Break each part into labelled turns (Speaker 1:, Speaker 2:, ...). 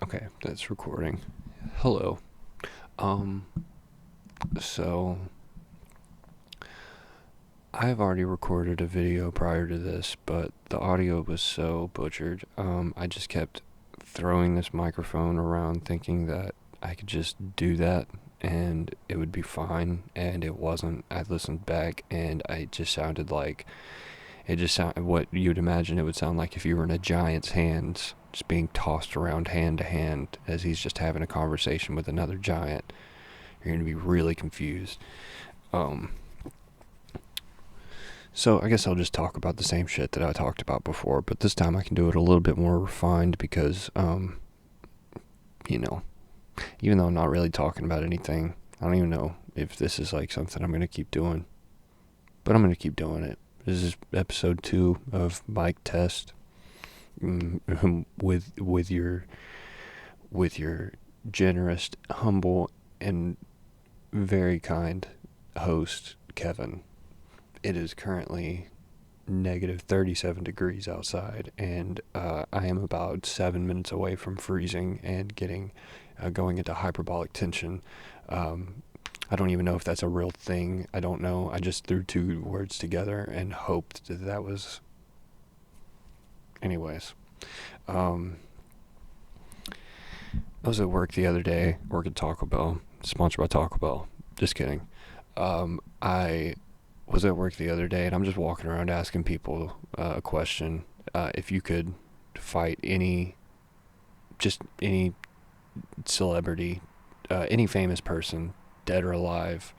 Speaker 1: Okay, that's recording. Hello. Um, so I've already recorded a video prior to this, but the audio was so butchered. I just kept throwing this microphone around thinking that I could just do that and it would be fine, and it wasn't. I listened back and it just sounded like it just sounded what you'd imagine it would sound like if you were in a giant's hands, just being tossed around hand to hand as he's just having a conversation with another giant. You're going to be really confused. Um, so I guess I'll just talk about the same shit that I talked about before, but this time I can do it a little bit more refined because, you know, even though I'm not really talking about anything, I don't even know if this is like something I'm going to keep doing, but I'm going to keep doing it. This is episode 2 of Mic Test with your generous, humble, and very kind host, Kevin. It is currently negative 37 degrees outside, and I am about 7 minutes away from freezing and going into hyperbolic tension. I don't even know if that's a real thing. I don't know. I just threw two words together and hoped that was. Anyways, I was at work the other day, work at Taco Bell, sponsored by Taco Bell. Just kidding. I was at work the other day, and I'm just walking around asking people a question. If you could fight any celebrity, any famous person, dead or alive,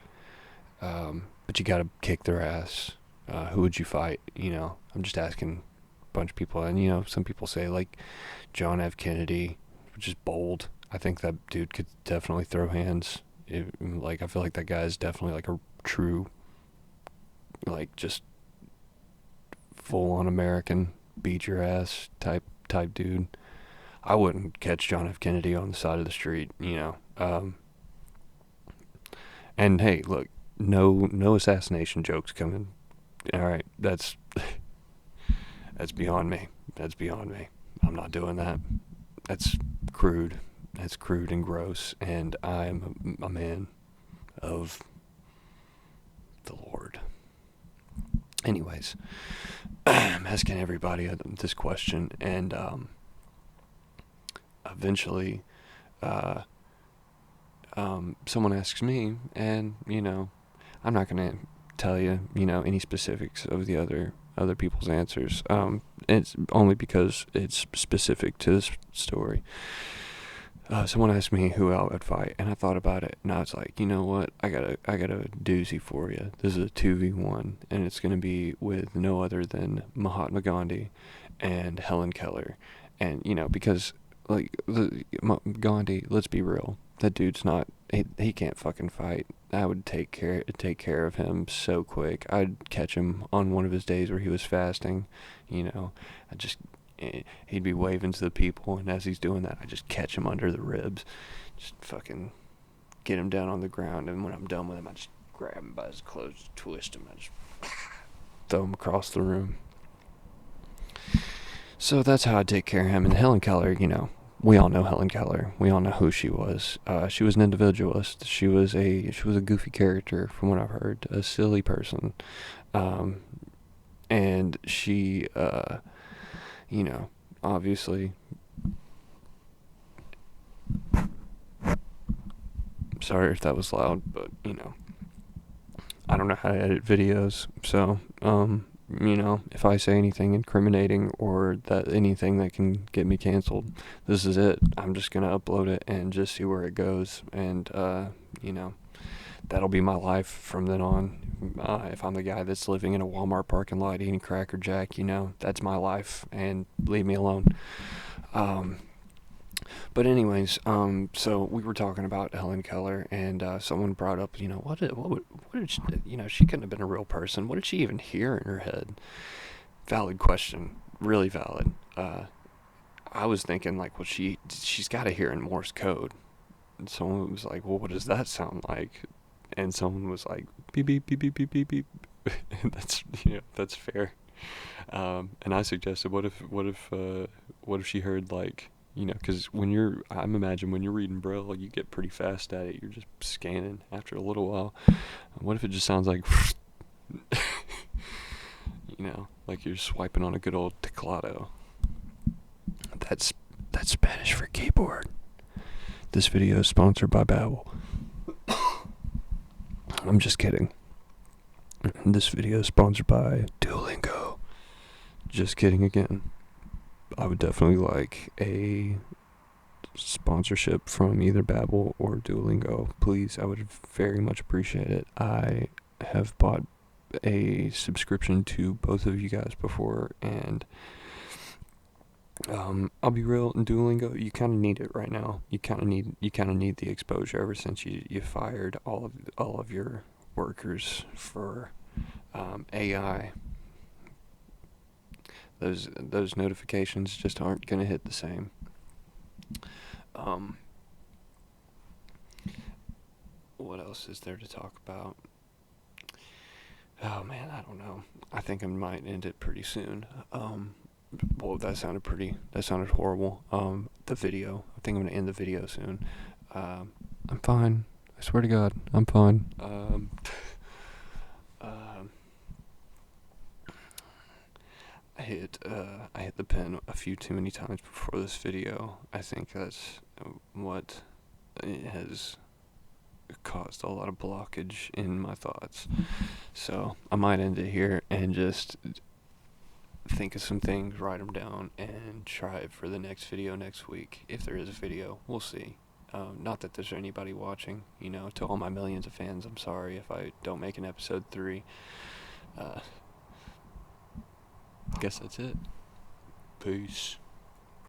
Speaker 1: but you gotta kick their ass, who would you fight? I'm just asking a bunch of people, and some people say like John F. Kennedy, which is bold. I think that dude could definitely throw hands. I feel like that guy is definitely like a true, like, just full on American, beat your ass type dude. I wouldn't catch John F. Kennedy on the side of the street. And hey, look, no assassination jokes coming. All right, that's beyond me. That's beyond me. I'm not doing that. That's crude. That's crude and gross. And I'm a man of the Lord. Anyways, I'm asking everybody this question, and eventually, someone asks me, and I'm not gonna tell you, any specifics of the other people's answers. It's only because it's specific to this story. Someone asked me who I would fight, and I thought about it, and I was like, you know what? I got a doozy for you. This is a 2v1, and it's gonna be with no other than Mahatma Gandhi and Helen Keller, and because like Gandhi, let's be real, that dude's not. He can't fucking fight. I would take care of him so quick. I'd catch him on one of his days where he was fasting. I just he'd be waving to the people, and as he's doing that, I just catch him under the ribs, just fucking get him down on the ground, and when I'm done with him, I just grab him by his clothes, twist him, and just throw him across the room. So that's how I take care of him. And Helen Keller, we all know Helen Keller. We all know who she was. She was an individualist. She was a goofy character, from what I've heard, a silly person, and she, obviously. Sorry if that was loud, but I don't know how to edit videos, so if I say anything incriminating or that anything that can get me canceled, this is it. I'm just gonna upload it and just see where it goes, and that'll be my life from then on. If I'm the guy that's living in a Walmart parking lot eating Cracker Jack, that's my life, and leave me alone. But anyways, so we were talking about Helen Keller, and someone brought up, what did she, she couldn't have been a real person. What did she even hear in her head? Valid question, really valid. I was thinking like, well, she's got to hear in Morse code. And someone was like, well, what does that sound like? And someone was like, beep beep beep beep beep beep beep. That's fair. And I suggested, what if she heard like, Because I'm imagine when you're reading Braille, you get pretty fast at it. You're just scanning after a little while. What if it just sounds like, like you're swiping on a good old teclado? That's Spanish for keyboard. This video is sponsored by Babbel. I'm just kidding. This video is sponsored by Duolingo. Just kidding again. I would definitely like a sponsorship from either Babbel or Duolingo. Please, I would very much appreciate it. I have bought a subscription to both of you guys before, and I'll be real, in Duolingo, you kind of need it right now. You kind of need the exposure ever since you fired all of your workers for AI. Those notifications just aren't gonna hit the same. What else is there to talk about? Oh man, I don't know. I think I might end it pretty soon. Well, that sounded horrible. The video. I think I'm gonna end the video soon. I'm fine. I swear to God, I'm fine. I hit the pen a few too many times before this video. I think that's what has caused a lot of blockage in my thoughts. So I might end it here and just think of some things, write them down, and try it for the next video next week. If there is a video, we'll see. Not that there's anybody watching, to all my millions of fans, I'm sorry if I don't make an episode 3. Guess that's it. Peace.